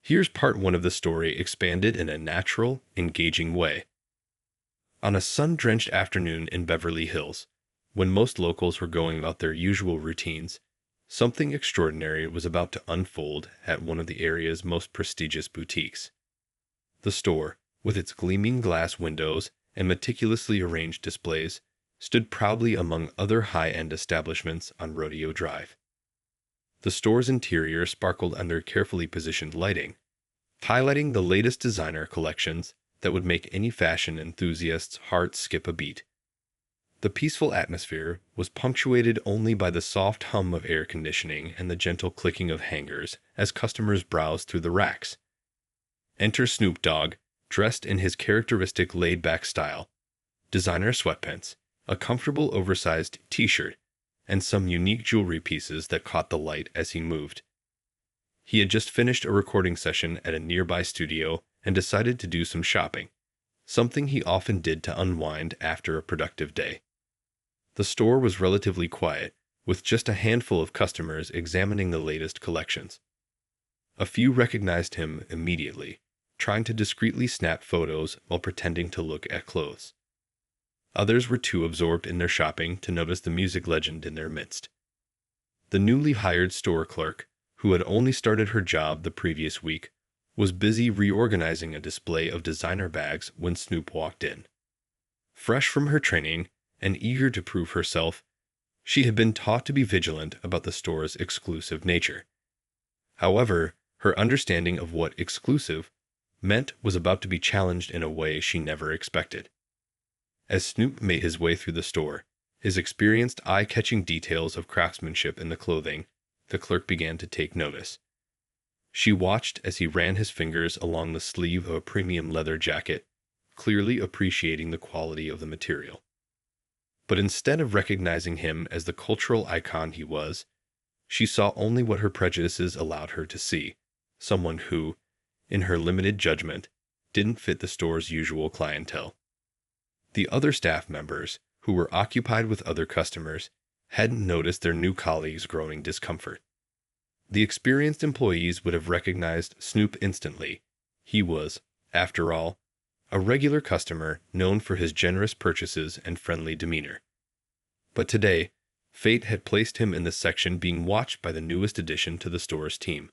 Here's part one of the story expanded in a natural, engaging way. On a sun-drenched afternoon in Beverly Hills, when most locals were going about their usual routines, something extraordinary was about to unfold at one of the area's most prestigious boutiques. The store, with its gleaming glass windows and meticulously arranged displays, stood proudly among other high-end establishments on Rodeo Drive. The store's interior sparkled under carefully positioned lighting, highlighting the latest designer collections that would make any fashion enthusiast's heart skip a beat. The peaceful atmosphere was punctuated only by the soft hum of air conditioning and the gentle clicking of hangers as customers browsed through the racks. Enter Snoop Dogg, dressed in his characteristic laid-back style, designer sweatpants, a comfortable oversized t-shirt, and some unique jewelry pieces that caught the light as he moved. He had just finished a recording session at a nearby studio and decided to do some shopping, something he often did to unwind after a productive day. The store was relatively quiet, with just a handful of customers examining the latest collections. A few recognized him immediately, trying to discreetly snap photos while pretending to look at clothes. Others were too absorbed in their shopping to notice the music legend in their midst. The newly hired store clerk, who had only started her job the previous week, was busy reorganizing a display of designer bags when Snoop walked in. Fresh from her training and eager to prove herself, she had been taught to be vigilant about the store's exclusive nature. However, her understanding of what exclusive meant was about to be challenged in a way she never expected. As Snoop made his way through the store, his experienced eye-catching details of craftsmanship in the clothing, the clerk began to take notice. She watched as he ran his fingers along the sleeve of a premium leather jacket, clearly appreciating the quality of the material. But instead of recognizing him as the cultural icon he was, she saw only what her prejudices allowed her to see, someone who, in her limited judgment, didn't fit the store's usual clientele. The other staff members, who were occupied with other customers, hadn't noticed their new colleagues' growing discomfort. The experienced employees would have recognized Snoop instantly. He was, after all, a regular customer known for his generous purchases and friendly demeanor. But today, fate had placed him in the section being watched by the newest addition to the store's team.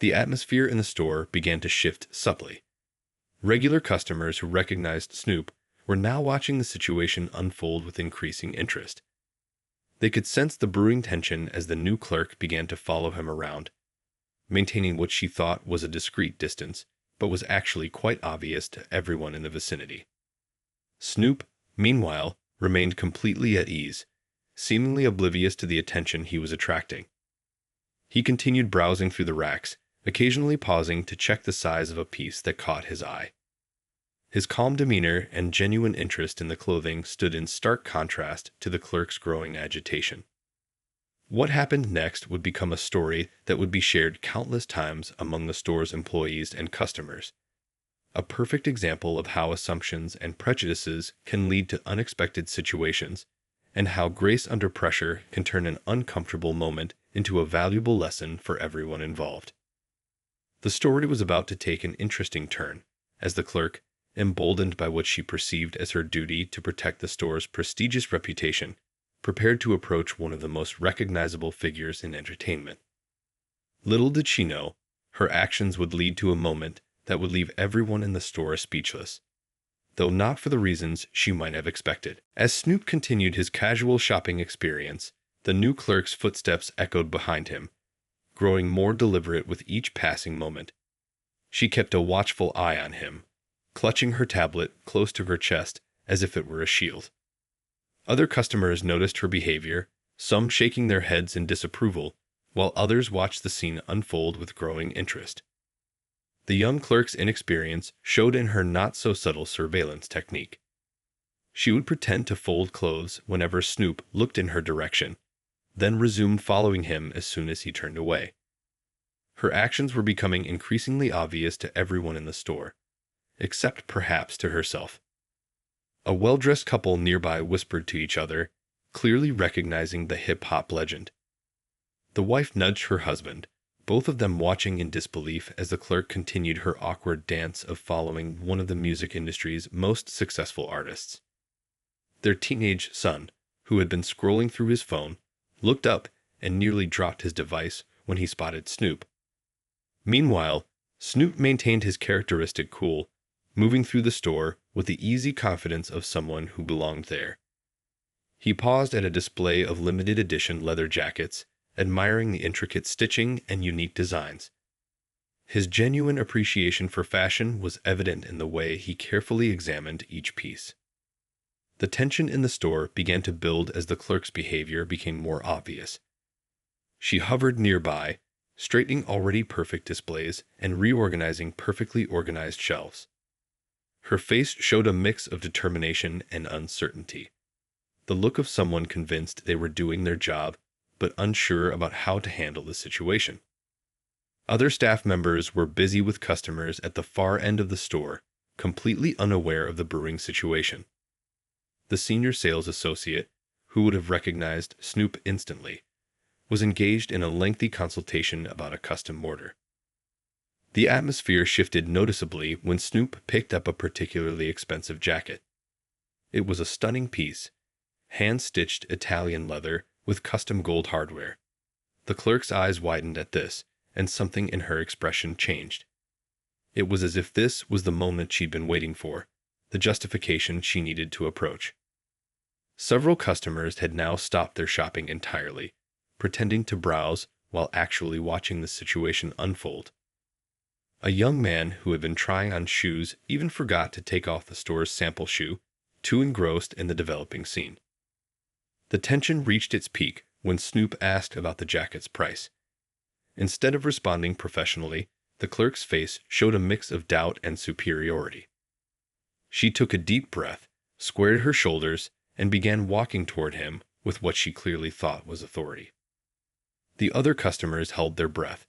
The atmosphere in the store began to shift subtly. Regular customers who recognized Snoop were now watching the situation unfold with increasing interest. They could sense the brewing tension as the new clerk began to follow him around, maintaining what she thought was a discreet distance, but was actually quite obvious to everyone in the vicinity. Snoop, meanwhile, remained completely at ease, seemingly oblivious to the attention he was attracting. He continued browsing through the racks, occasionally pausing to check the size of a piece that caught his eye. His calm demeanor and genuine interest in the clothing stood in stark contrast to the clerk's growing agitation. What happened next would become a story that would be shared countless times among the store's employees and customers. A perfect example of how assumptions and prejudices can lead to unexpected situations, and how grace under pressure can turn an uncomfortable moment into a valuable lesson for everyone involved. The story was about to take an interesting turn, as the clerk, emboldened by what she perceived as her duty to protect the store's prestigious reputation, prepared to approach one of the most recognizable figures in entertainment. Little did she know, her actions would lead to a moment that would leave everyone in the store speechless, though not for the reasons she might have expected. As Snoop continued his casual shopping experience, the new clerk's footsteps echoed behind him, growing more deliberate with each passing moment. She kept a watchful eye on him, clutching her tablet close to her chest as if it were a shield. Other customers noticed her behavior, some shaking their heads in disapproval, while others watched the scene unfold with growing interest. The young clerk's inexperience showed in her not-so-subtle surveillance technique. She would pretend to fold clothes whenever Snoop looked in her direction, then resume following him as soon as he turned away. Her actions were becoming increasingly obvious to everyone in the store, except perhaps to herself. A well-dressed couple nearby whispered to each other, clearly recognizing the hip-hop legend. The wife nudged her husband, both of them watching in disbelief as the clerk continued her awkward dance of following one of the music industry's most successful artists. Their teenage son, who had been scrolling through his phone, looked up and nearly dropped his device when he spotted Snoop. Meanwhile, Snoop maintained his characteristic cool, moving through the store with the easy confidence of someone who belonged there. He paused at a display of limited edition leather jackets, admiring the intricate stitching and unique designs. His genuine appreciation for fashion was evident in the way he carefully examined each piece. The tension in the store began to build as the clerk's behavior became more obvious. She hovered nearby, straightening already perfect displays and reorganizing perfectly organized shelves. Her face showed a mix of determination and uncertainty, the look of someone convinced they were doing their job but unsure about how to handle the situation. Other staff members were busy with customers at the far end of the store, completely unaware of the brewing situation. The senior sales associate, who would have recognized Snoop instantly, was engaged in a lengthy consultation about a custom order. The atmosphere shifted noticeably when Snoop picked up a particularly expensive jacket. It was a stunning piece, hand-stitched Italian leather with custom gold hardware. The clerk's eyes widened at this, and something in her expression changed. It was as if this was the moment she'd been waiting for, the justification she needed to approach. Several customers had now stopped their shopping entirely, pretending to browse while actually watching the situation unfold. A young man who had been trying on shoes even forgot to take off the store's sample shoe, too engrossed in the developing scene. The tension reached its peak when Snoop asked about the jacket's price. Instead of responding professionally, the clerk's face showed a mix of doubt and superiority. She took a deep breath, squared her shoulders, and began walking toward him with what she clearly thought was authority. The other customers held their breath.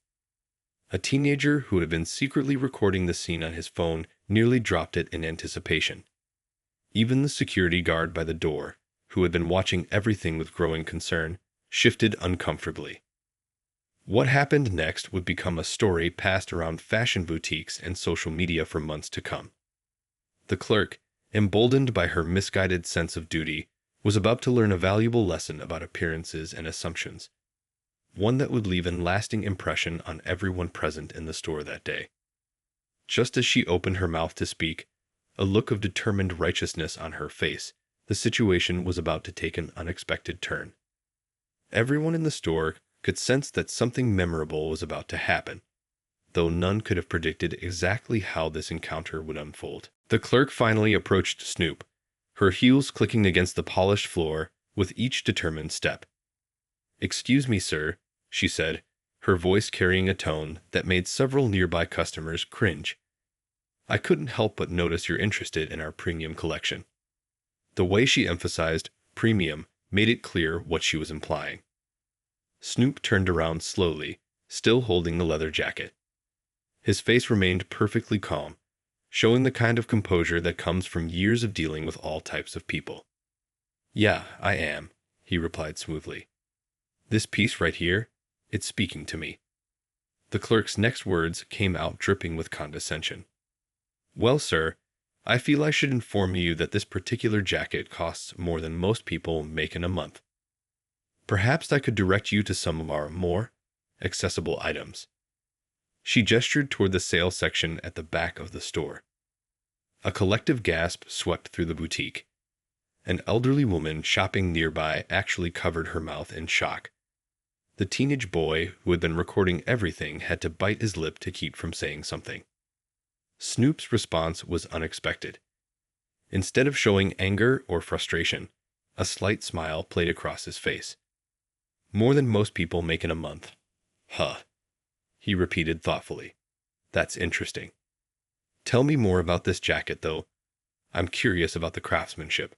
A teenager who had been secretly recording the scene on his phone nearly dropped it in anticipation. Even the security guard by the door, who had been watching everything with growing concern, shifted uncomfortably. What happened next would become a story passed around fashion boutiques and social media for months to come. The clerk, emboldened by her misguided sense of duty, was about to learn a valuable lesson about appearances and assumptions, one that would leave a lasting impression on everyone present in the store that day. Just as she opened her mouth to speak, a look of determined righteousness on her face, the situation was about to take an unexpected turn. Everyone in the store could sense that something memorable was about to happen, though none could have predicted exactly how this encounter would unfold. The clerk finally approached Snoop, her heels clicking against the polished floor with each determined step. "Excuse me, sir," she said, her voice carrying a tone that made several nearby customers cringe. "I couldn't help but notice you're interested in our premium collection." The way she emphasized premium made it clear what she was implying. Snoop turned around slowly, still holding the leather jacket. His face remained perfectly calm, showing the kind of composure that comes from years of dealing with all types of people. "Yeah, I am," he replied smoothly. "This piece right here, it's speaking to me." The clerk's next words came out dripping with condescension. "Well, sir, I feel I should inform you that this particular jacket costs more than most people make in a month. Perhaps I could direct you to some of our more accessible items." She gestured toward the sale section at the back of the store. A collective gasp swept through the boutique. An elderly woman shopping nearby actually covered her mouth in shock. The teenage boy who had been recording everything had to bite his lip to keep from saying something. Snoop's response was unexpected. Instead of showing anger or frustration, a slight smile played across his face. "More than most people make in a month." "Huh," he repeated thoughtfully. "That's interesting. Tell me more about this jacket, though. I'm curious about the craftsmanship."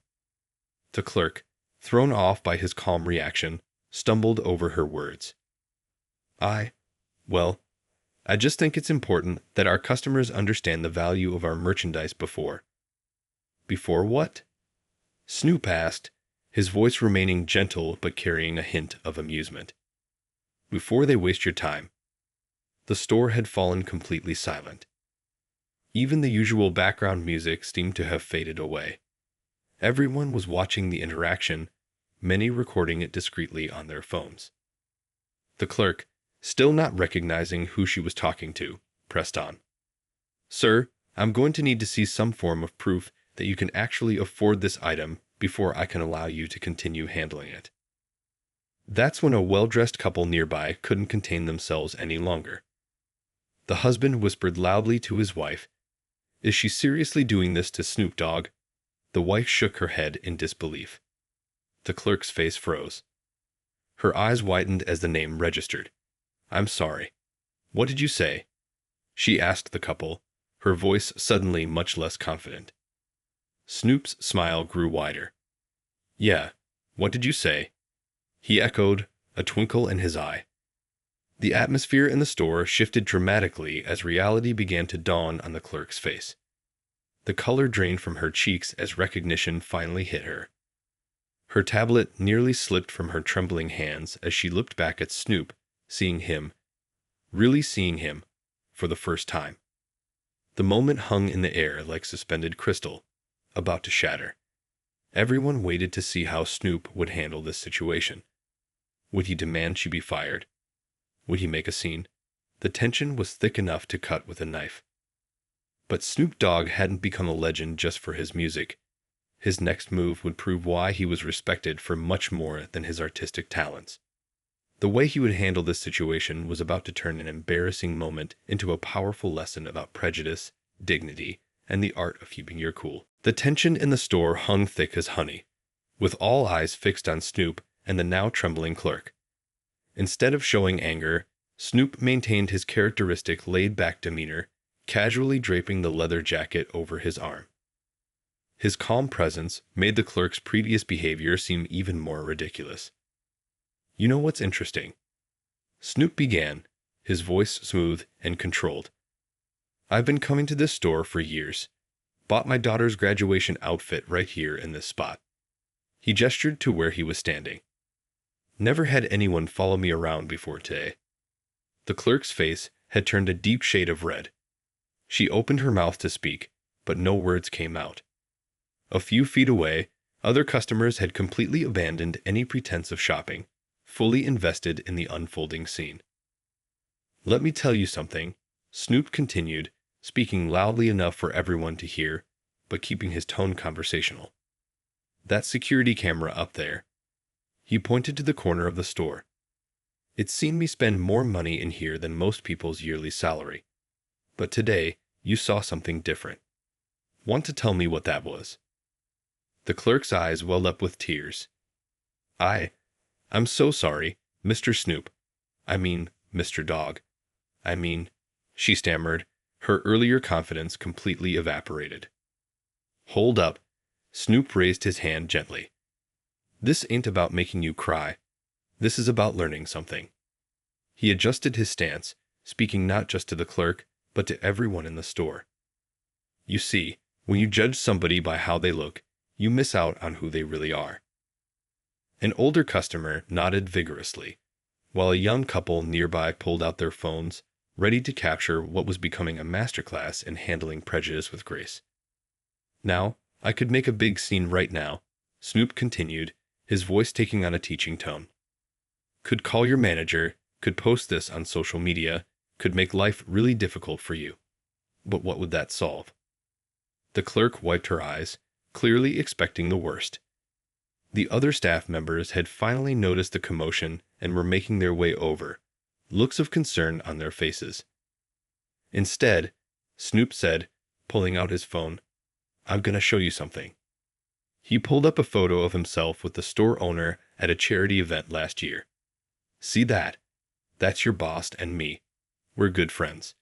The clerk, thrown off by his calm reaction, stumbled over her words. Well, I just think it's important that our customers understand the value of our merchandise before." "Before what?" Snoop asked, his voice remaining gentle but carrying a hint of amusement. "Before they waste your time. The store had fallen completely silent. Even the usual background music seemed to have faded away. Everyone was watching the interaction, many recording it discreetly on their phones. The clerk, still not recognizing who she was talking to, pressed on. "Sir, I'm going to need to see some form of proof that you can actually afford this item before I can allow you to continue handling it." That's when a well-dressed couple nearby couldn't contain themselves any longer. The husband whispered loudly to his wife, "Is she seriously doing this to Snoop Dogg?" The wife shook her head in disbelief. The clerk's face froze. Her eyes widened as the name registered. "I'm sorry. What did you say?" she asked the couple, her voice suddenly much less confident. Snoop's smile grew wider. "Yeah, what did you say?" he echoed, a twinkle in his eye. The atmosphere in the store shifted dramatically as reality began to dawn on the clerk's face. The color drained from her cheeks as recognition finally hit her. Her tablet nearly slipped from her trembling hands as she looked back at Snoop, seeing him, really seeing him, for the first time. The moment hung in the air like suspended crystal, about to shatter. Everyone waited to see how Snoop would handle this situation. Would he demand she be fired? Would he make a scene? The tension was thick enough to cut with a knife. But Snoop Dogg hadn't become a legend just for his music. His next move would prove why he was respected for much more than his artistic talents. The way he would handle this situation was about to turn an embarrassing moment into a powerful lesson about prejudice, dignity, and the art of keeping your cool. The tension in the store hung thick as honey, with all eyes fixed on Snoop and the now trembling clerk. Instead of showing anger, Snoop maintained his characteristic laid-back demeanor, casually draping the leather jacket over his arm. His calm presence made the clerk's previous behavior seem even more ridiculous. "You know what's interesting?" Snoop began, his voice smooth and controlled. "I've been coming to this store for years. Bought my daughter's graduation outfit right here in this spot." He gestured to where he was standing. "Never had anyone follow me around before today." The clerk's face had turned a deep shade of red. She opened her mouth to speak, but no words came out. A few feet away, other customers had completely abandoned any pretense of shopping, fully invested in the unfolding scene. "Let me tell you something," Snoop continued, speaking loudly enough for everyone to hear, but keeping his tone conversational. "That security camera up there." He pointed to the corner of the store. "It's seen me spend more money in here than most people's yearly salary. But today, you saw something different. Want to tell me what that was?" The clerk's eyes welled up with tears. I'm so sorry, Mr. Snoop. I mean, Mr. Dogg. She stammered, her earlier confidence completely evaporated. "Hold up." Snoop raised his hand gently. "This ain't about making you cry. This is about learning something." He adjusted his stance, speaking not just to the clerk, but to everyone in the store. "You see, when you judge somebody by how they look, you miss out on who they really are." An older customer nodded vigorously, while a young couple nearby pulled out their phones, ready to capture what was becoming a masterclass in handling prejudice with grace. "Now, I could make a big scene right now," Snoop continued, his voice taking on a teaching tone. "Could call your manager, could post this on social media, could make life really difficult for you. But what would that solve?" The clerk wiped her eyes, clearly expecting the worst. The other staff members had finally noticed the commotion and were making their way over, looks of concern on their faces. Instead, Snoop said, pulling out his phone, "I'm gonna show you something." He pulled up a photo of himself with the store owner at a charity event last year. "See that? That's your boss and me. We're good friends.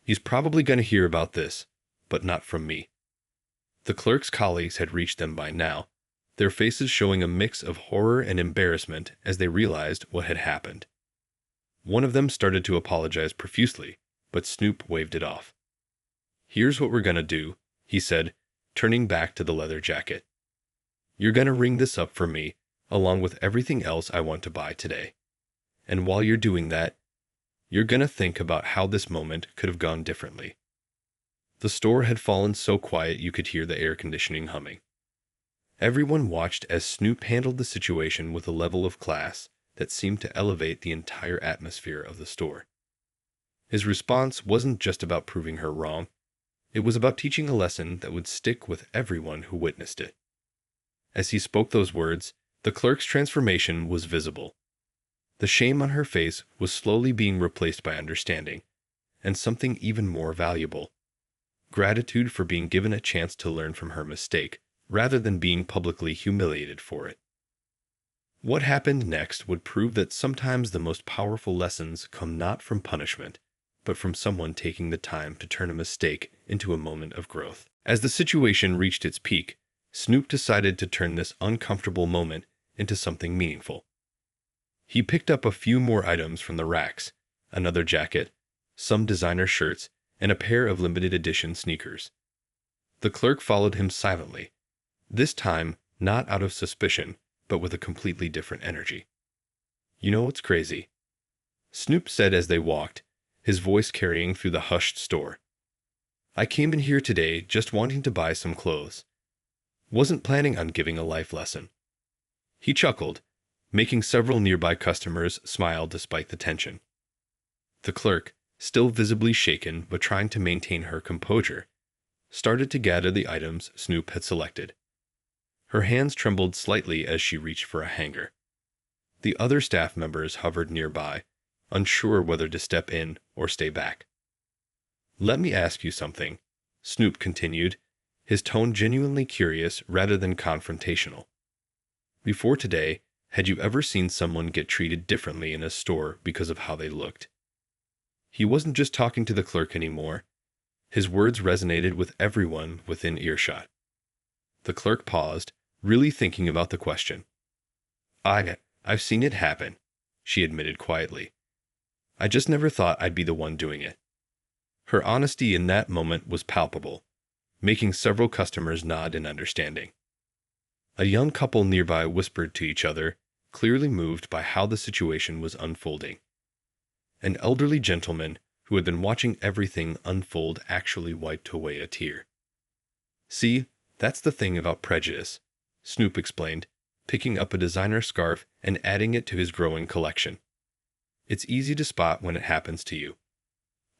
He's probably gonna hear about this, but not from me." The clerk's colleagues had reached them by now, their faces showing a mix of horror and embarrassment as they realized what had happened. One of them started to apologize profusely, but Snoop waved it off. "Here's what we're gonna do," he said, turning back to the leather jacket. "You're gonna ring this up for me, along with everything else I want to buy today. And while you're doing that, You're gonna think about how this moment could have gone differently. The store had fallen so quiet you could hear the air conditioning humming. Everyone watched as Snoop handled the situation with a level of class that seemed to elevate the entire atmosphere of the store. His response wasn't just about proving her wrong, it was about teaching a lesson that would stick with everyone who witnessed it. As he spoke those words, the clerk's transformation was visible. The shame on her face was slowly being replaced by understanding, and something even more valuable: gratitude for being given a chance to learn from her mistake, rather than being publicly humiliated for it. What happened next would prove that sometimes the most powerful lessons come not from punishment, but from someone taking the time to turn a mistake into a moment of growth. As the situation reached its peak, Snoop decided to turn this uncomfortable moment into something meaningful. He picked up a few more items from the racks: another jacket, some designer shirts, and a pair of limited edition sneakers. The clerk followed him silently, this time not out of suspicion, but with a completely different energy. "You know what's crazy?" Snoop said as they walked, his voice carrying through the hushed store. "I came in here today just wanting to buy some clothes. Wasn't planning on giving a life lesson." He chuckled, making several nearby customers smile despite the tension. The clerk, still visibly shaken but trying to maintain her composure, started to gather the items Snoop had selected. Her hands trembled slightly as she reached for a hanger. The other staff members hovered nearby, unsure whether to step in or stay back. "Let me ask you something," Snoop continued, his tone genuinely curious rather than confrontational. "Before today, had you ever seen someone get treated differently in a store because of how they looked?" He wasn't just talking to the clerk anymore. His words resonated with everyone within earshot. The clerk paused, really thinking about the question. I've seen it happen," she admitted quietly. "I just never thought I'd be the one doing it." Her honesty in that moment was palpable, making several customers nod in understanding. A young couple nearby whispered to each other, clearly moved by how the situation was unfolding. An elderly gentleman who had been watching everything unfold actually wiped away a tear. "See, that's the thing about prejudice," Snoop explained, picking up a designer scarf and adding it to his growing collection. "It's easy to spot when it happens to you.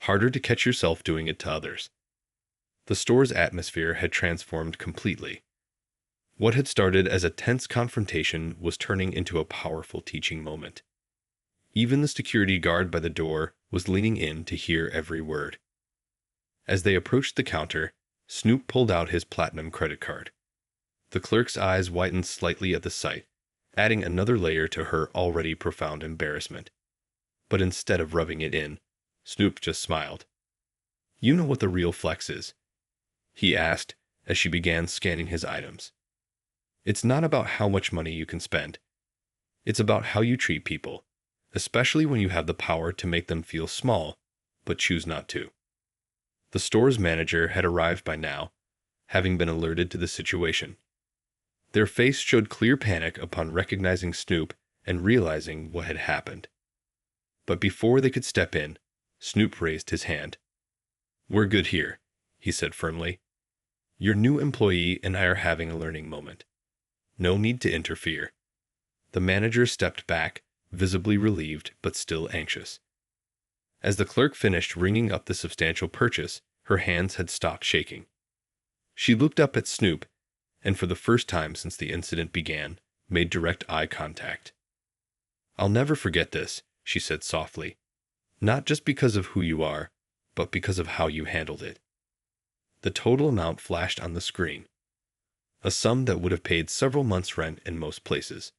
Harder to catch yourself doing it to others." The store's atmosphere had transformed completely. What had started as a tense confrontation was turning into a powerful teaching moment. Even the security guard by the door was leaning in to hear every word. As they approached the counter, Snoop pulled out his platinum credit card. The clerk's eyes whitened slightly at the sight, adding another layer to her already profound embarrassment. But instead of rubbing it in, Snoop just smiled. "You know what the real flex is?" he asked as she began scanning his items. "It's not about how much money you can spend. It's about how you treat people, especially when you have the power to make them feel small, but choose not to." The store's manager had arrived by now, having been alerted to the situation. Their face showed clear panic upon recognizing Snoop and realizing what had happened. But before they could step in, Snoop raised his hand. "We're good here," he said firmly. "Your new employee and I are having a learning moment. No need to interfere." The manager stepped back, visibly relieved but still anxious. As the clerk finished ringing up the substantial purchase, her hands had stopped shaking. She looked up at Snoop, and for the first time since the incident began, made direct eye contact. "I'll never forget this," she said softly. "Not just because of who you are, but because of how you handled it." The total amount flashed on the screen, a sum that would have paid several months' rent in most places.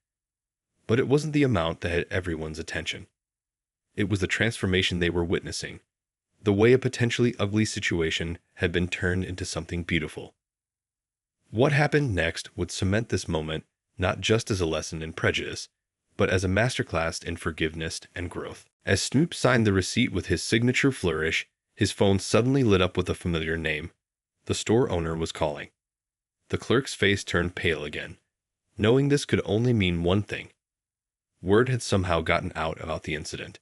But it wasn't the amount that had everyone's attention. It was the transformation they were witnessing, the way a potentially ugly situation had been turned into something beautiful. What happened next would cement this moment not just as a lesson in prejudice, but as a masterclass in forgiveness and growth. As Snoop signed the receipt with his signature flourish, his phone suddenly lit up with a familiar name. The store owner was calling. The clerk's face turned pale again, knowing this could only mean one thing. Word had somehow gotten out about the incident.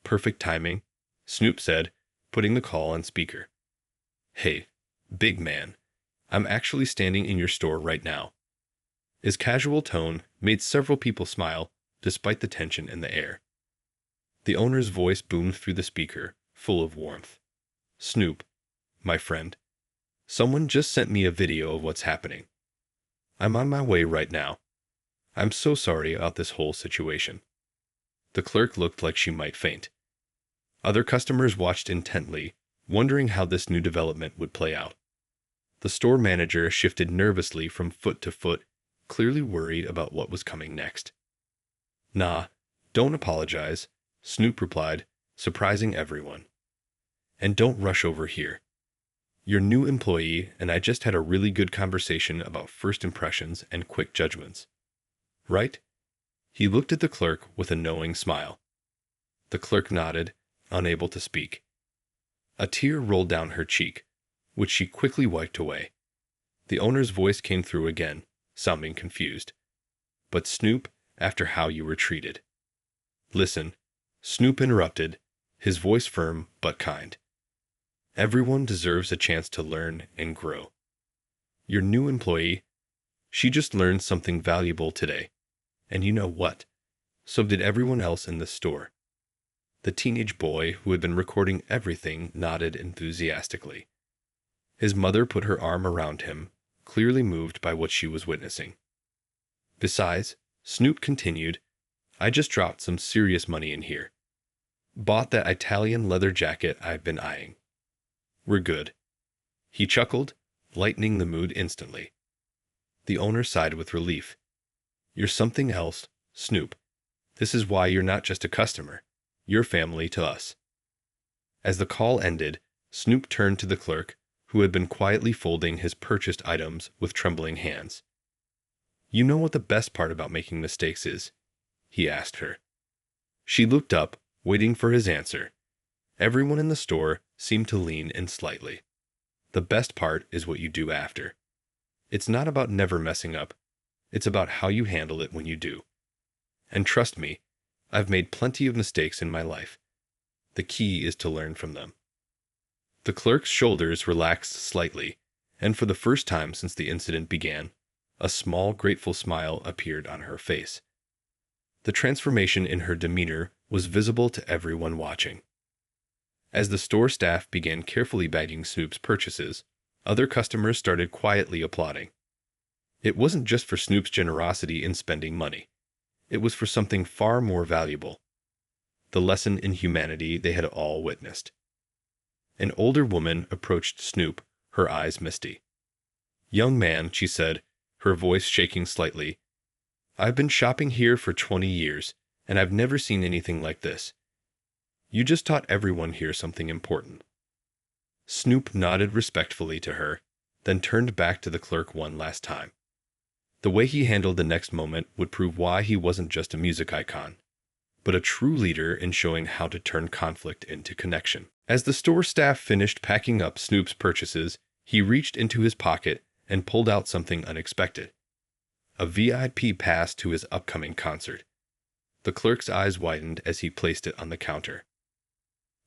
Perfect timing, Snoop said, putting the call on speaker. Hey, big man, I'm actually standing in your store right now. His casual tone made several people smile, despite the tension in the air. The owner's voice boomed through the speaker, full of warmth. Snoop, my friend, someone just sent me a video of what's happening. I'm on my way right now. I'm so sorry about this whole situation. The clerk looked like she might faint. Other customers watched intently, wondering how this new development would play out. The store manager shifted nervously from foot to foot, clearly worried about what was coming next. Nah, don't apologize, Snoop replied, surprising everyone. And don't rush over here. You're new employee, and I just had a really good conversation about first impressions and quick judgments. Right? He looked at the clerk with a knowing smile. The clerk nodded, unable to speak. A tear rolled down her cheek, which she quickly wiped away. The owner's voice came through again, sounding confused. But Snoop, after how you were treated. Listen, Snoop interrupted, his voice firm but kind. Everyone deserves a chance to learn and grow. Your new employee, she just learned something valuable today. And you know what? So did everyone else in the store. The teenage boy who had been recording everything nodded enthusiastically. His mother put her arm around him, clearly moved by what she was witnessing. Besides, Snoop continued, I just dropped some serious money in here. Bought that Italian leather jacket I've been eyeing. We're good. He chuckled, lightening the mood instantly. The owner sighed with relief. You're something else, Snoop. This is why you're not just a customer. You're family to us. As the call ended, Snoop turned to the clerk, who had been quietly folding his purchased items with trembling hands. You know what the best part about making mistakes is? He asked her. She looked up, waiting for his answer. Everyone in the store seemed to lean in slightly. The best part is what you do after. It's not about never messing up. It's about how you handle it when you do. And trust me, I've made plenty of mistakes in my life. The key is to learn from them. The clerk's shoulders relaxed slightly, and for the first time since the incident began, a small, grateful smile appeared on her face. The transformation in her demeanor was visible to everyone watching. As the store staff began carefully bagging Snoop's purchases, other customers started quietly applauding. It wasn't just for Snoop's generosity in spending money. It was for something far more valuable. The lesson in humanity they had all witnessed. An older woman approached Snoop, her eyes misty. Young man, she said, her voice shaking slightly, I've been shopping here for 20 years, and I've never seen anything like this. You just taught everyone here something important. Snoop nodded respectfully to her, then turned back to the clerk one last time. The way he handled the next moment would prove why he wasn't just a music icon, but a true leader in showing how to turn conflict into connection. As the store staff finished packing up Snoop's purchases, he reached into his pocket and pulled out something unexpected. A VIP pass to his upcoming concert. The clerk's eyes widened as he placed it on the counter.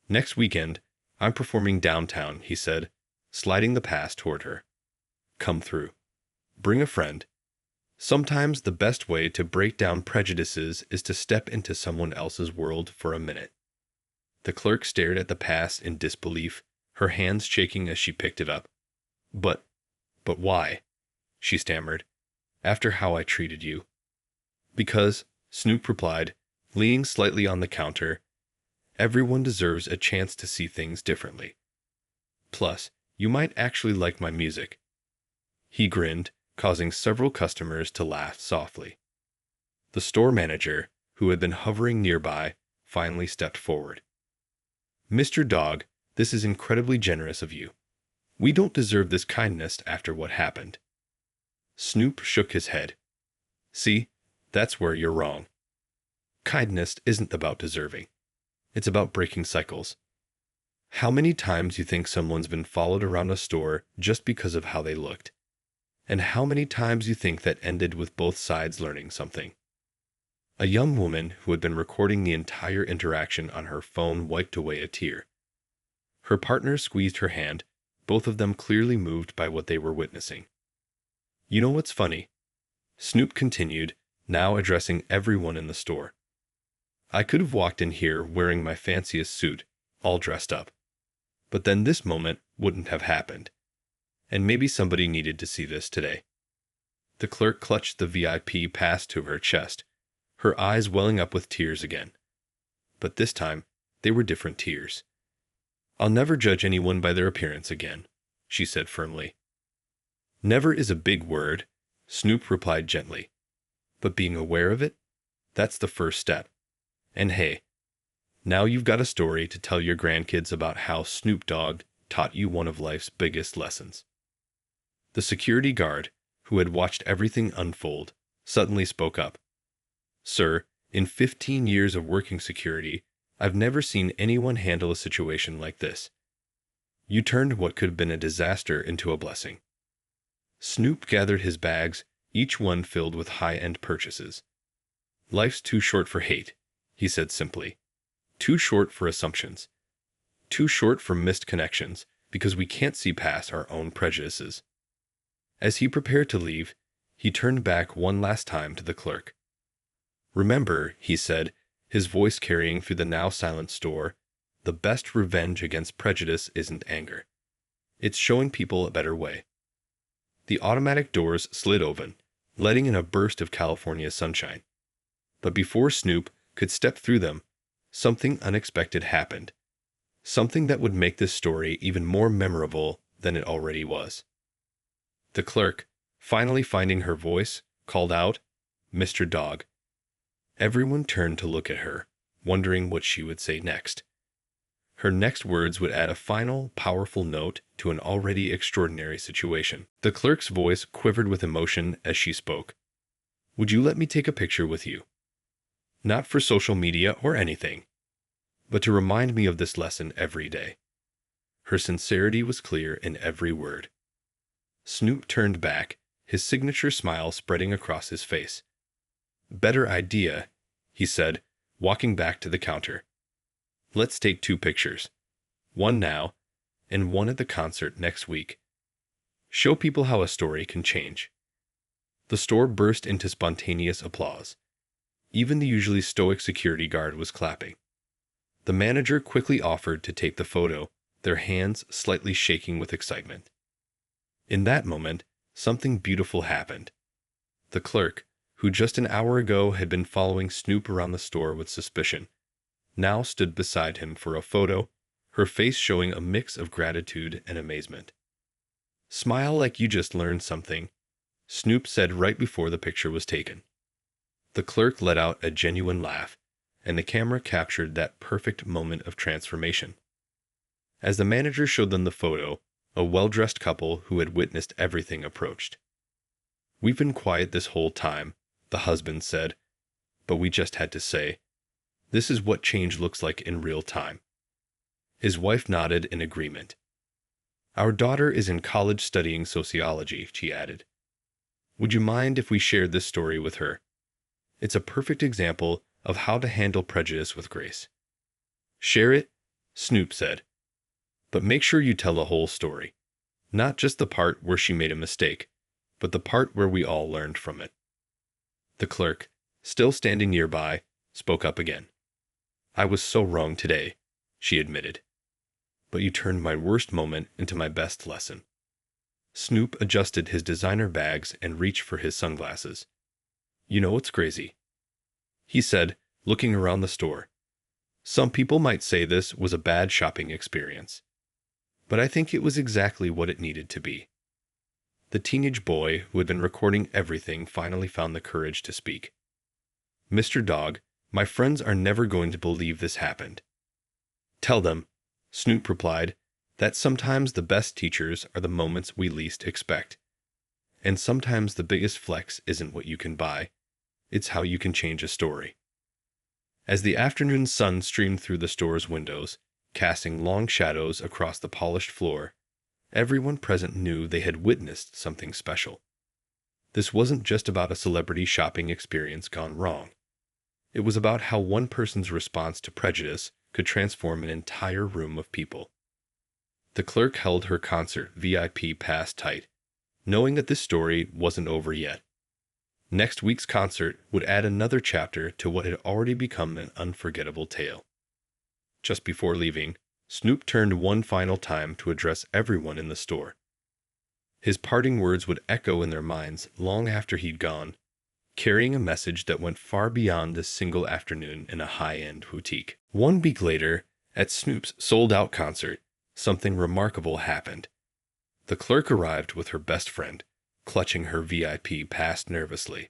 Next weekend, I'm performing downtown, he said, sliding the pass toward her. Come through. Bring a friend. Sometimes the best way to break down prejudices is to step into someone else's world for a minute. The clerk stared at the pass in disbelief, her hands shaking as she picked it up. But why? She stammered. After how I treated you. Because, Snoop replied, leaning slightly on the counter, everyone deserves a chance to see things differently. Plus, you might actually like my music. He grinned, causing several customers to laugh softly. The store manager, who had been hovering nearby, finally stepped forward. Mr. Dogg, this is incredibly generous of you. We don't deserve this kindness after what happened. Snoop shook his head. See, that's where you're wrong. Kindness isn't about deserving. It's about breaking cycles. How many times you think someone's been followed around a store just because of how they looked? And how many times you think that ended with both sides learning something? A young woman who had been recording the entire interaction on her phone wiped away a tear. Her partner squeezed her hand, both of them clearly moved by what they were witnessing. You know what's funny? Snoop continued, now addressing everyone in the store. I could have walked in here wearing my fanciest suit, all dressed up. But then this moment wouldn't have happened. And maybe somebody needed to see this today. The clerk clutched the VIP pass to her chest, her eyes welling up with tears again. But this time, they were different tears. I'll never judge anyone by their appearance again, she said firmly. Never is a big word, Snoop replied gently. But being aware of it, that's the first step. And hey, now you've got a story to tell your grandkids about how Snoop Dogg taught you one of life's biggest lessons. The security guard, who had watched everything unfold, suddenly spoke up. Sir, in 15 years of working security, I've never seen anyone handle a situation like this. You turned what could have been a disaster into a blessing. Snoop gathered his bags, each one filled with high-end purchases. Life's too short for hate, he said simply. Too short for assumptions. Too short for missed connections, because we can't see past our own prejudices. As he prepared to leave, he turned back one last time to the clerk. Remember, he said, his voice carrying through the now silent store, the best revenge against prejudice isn't anger. It's showing people a better way. The automatic doors slid open, letting in a burst of California sunshine. But before Snoop could step through them, something unexpected happened. Something that would make this story even more memorable than it already was. The clerk, finally finding her voice, called out, "Mr. Dogg." Everyone turned to look at her, wondering what she would say next. Her next words would add a final, powerful note to an already extraordinary situation. The clerk's voice quivered with emotion as she spoke. "Would you let me take a picture with you? Not for social media or anything, but to remind me of this lesson every day." Her sincerity was clear in every word. Snoop turned back, his signature smile spreading across his face. "Better idea," he said, walking back to the counter. "Let's take 2 pictures. One now, and one at the concert next week. Show people how a story can change." The store burst into spontaneous applause. Even the usually stoic security guard was clapping. The manager quickly offered to take the photo, their hands slightly shaking with excitement. In that moment, something beautiful happened. The clerk, who just an hour ago had been following Snoop around the store with suspicion, now stood beside him for a photo, her face showing a mix of gratitude and amazement. "Smile like you just learned something," Snoop said right before the picture was taken. The clerk let out a genuine laugh, and the camera captured that perfect moment of transformation. As the manager showed them the photo, a well-dressed couple who had witnessed everything approached. "We've been quiet this whole time," the husband said, "but we just had to say, this is what change looks like in real time." His wife nodded in agreement. "Our daughter is in college studying sociology," she added. "Would you mind if we shared this story with her? It's a perfect example of how to handle prejudice with grace." "Share it," Snoop said. "But make sure you tell the whole story. Not just the part where she made a mistake, but the part where we all learned from it." The clerk, still standing nearby, spoke up again. "I was so wrong today," she admitted. "But you turned my worst moment into my best lesson." Snoop adjusted his designer bags and reached for his sunglasses. "You know what's crazy?" he said, looking around the store. "Some people might say this was a bad shopping experience, but I think it was exactly what it needed to be." The teenage boy who had been recording everything finally found the courage to speak. "Mr. Dogg, my friends are never going to believe this happened." "Tell them," Snoop replied, "that sometimes the best teachers are the moments we least expect. And sometimes the biggest flex isn't what you can buy, it's how you can change a story." As the afternoon sun streamed through the store's windows, casting long shadows across the polished floor, everyone present knew they had witnessed something special. This wasn't just about a celebrity shopping experience gone wrong. It was about how one person's response to prejudice could transform an entire room of people. The Clerk held her concert VIP pass tight, knowing that this story wasn't over yet. Next week's concert would add another chapter to what had already become an unforgettable tale. Just before leaving, Snoop turned one final time to address everyone in the store. His parting words would echo in their minds long after he'd gone, carrying a message that went far beyond this single afternoon in a high-end boutique. 1 week later, at Snoop's sold-out concert, something remarkable happened. The Clerk arrived with her best friend, clutching her VIP pass nervously.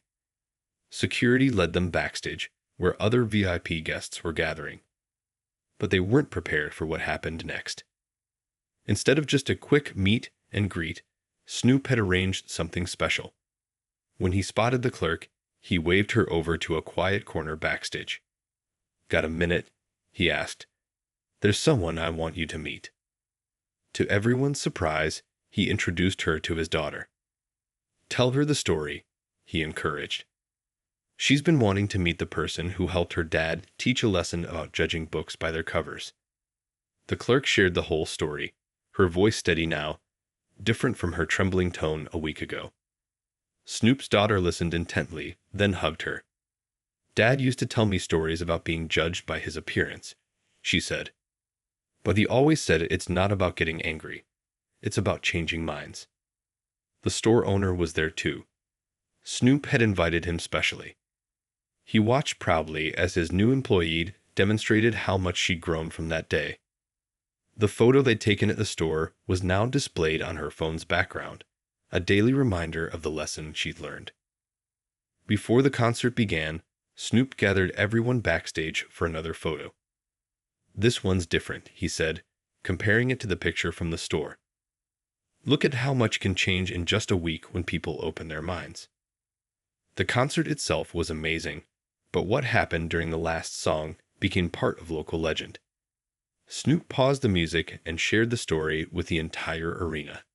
Security led them backstage, where other VIP guests were gathering. But they weren't prepared for what happened next. Instead of just a quick meet and greet, Snoop had arranged something special. When he spotted the Clerk, he waved her over to a quiet corner backstage. "Got a minute?" he asked. "There's someone I want you to meet." To everyone's surprise, he introduced her to his daughter. "Tell her the story," he encouraged. "She's been wanting to meet the person who helped her dad teach a lesson about judging books by their covers." The Clerk shared the whole story, her voice steady now, different from her trembling tone a week ago. Snoop's daughter listened intently, then hugged her. "Dad used to tell me stories about being judged by his appearance," she said. "But he always said it's not about getting angry. It's about changing minds." The store owner was there too. Snoop had invited him specially. He watched proudly as his new employee demonstrated how much she'd grown from that day. The photo they'd taken at the store was now displayed on her phone's background, a daily reminder of the lesson she'd learned. Before the concert began, Snoop gathered everyone backstage for another photo. "This one's different," he said, comparing it to the picture from the store. "Look at how much can change in just a week when people open their minds." The concert itself was amazing, but what happened during the last song became part of local legend. Snoop paused the music and shared the story with the entire arena.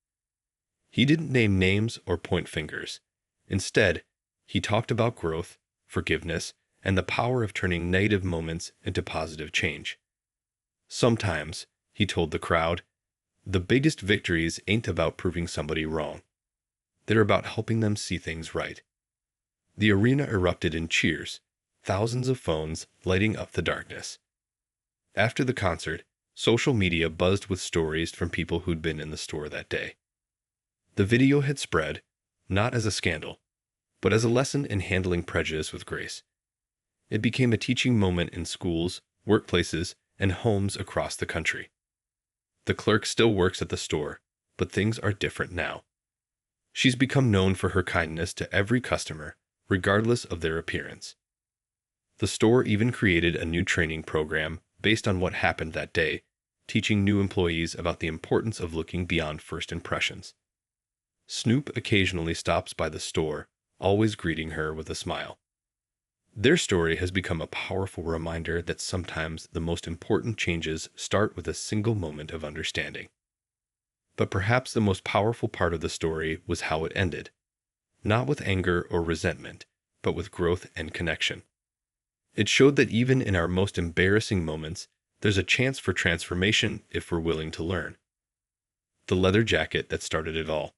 He didn't name names or point fingers. Instead, he talked about growth, forgiveness, and the power of turning negative moments into positive change. "Sometimes," he told the crowd, "the biggest victories ain't about proving somebody wrong. They're about helping them see things right." The arena erupted in cheers, thousands of phones lighting up the darkness. After the concert, social media buzzed with stories from people who'd been in the store that day. The video had spread, not as a scandal, but as a lesson in handling prejudice with grace. It became a teaching moment in schools, workplaces, and homes across the country. The Clerk still works at the store, but things are different now. She's become known for her kindness to every customer, regardless of their appearance. The store even created a new training program based on what happened that day, teaching new employees about the importance of looking beyond first impressions. Snoop occasionally stops by the store, always greeting her with a smile. Their story has become a powerful reminder that sometimes the most important changes start with a single moment of understanding. But perhaps the most powerful part of the story was how it ended. Not with anger or resentment, but with growth and connection. It showed that even in our most embarrassing moments, there's a chance for transformation if we're willing to learn. The leather jacket that started it all.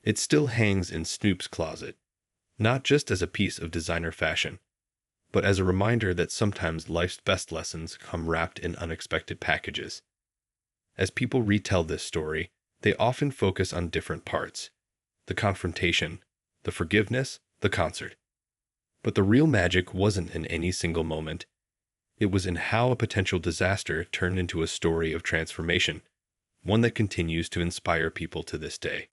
It still hangs in Snoop's closet, not just as a piece of designer fashion, but as a reminder that sometimes life's best lessons come wrapped in unexpected packages. As people retell this story, they often focus on different parts: the confrontation, the forgiveness, the concert. But the real magic wasn't in any single moment. It was in how a potential disaster turned into a story of transformation, one that continues to inspire people to this day.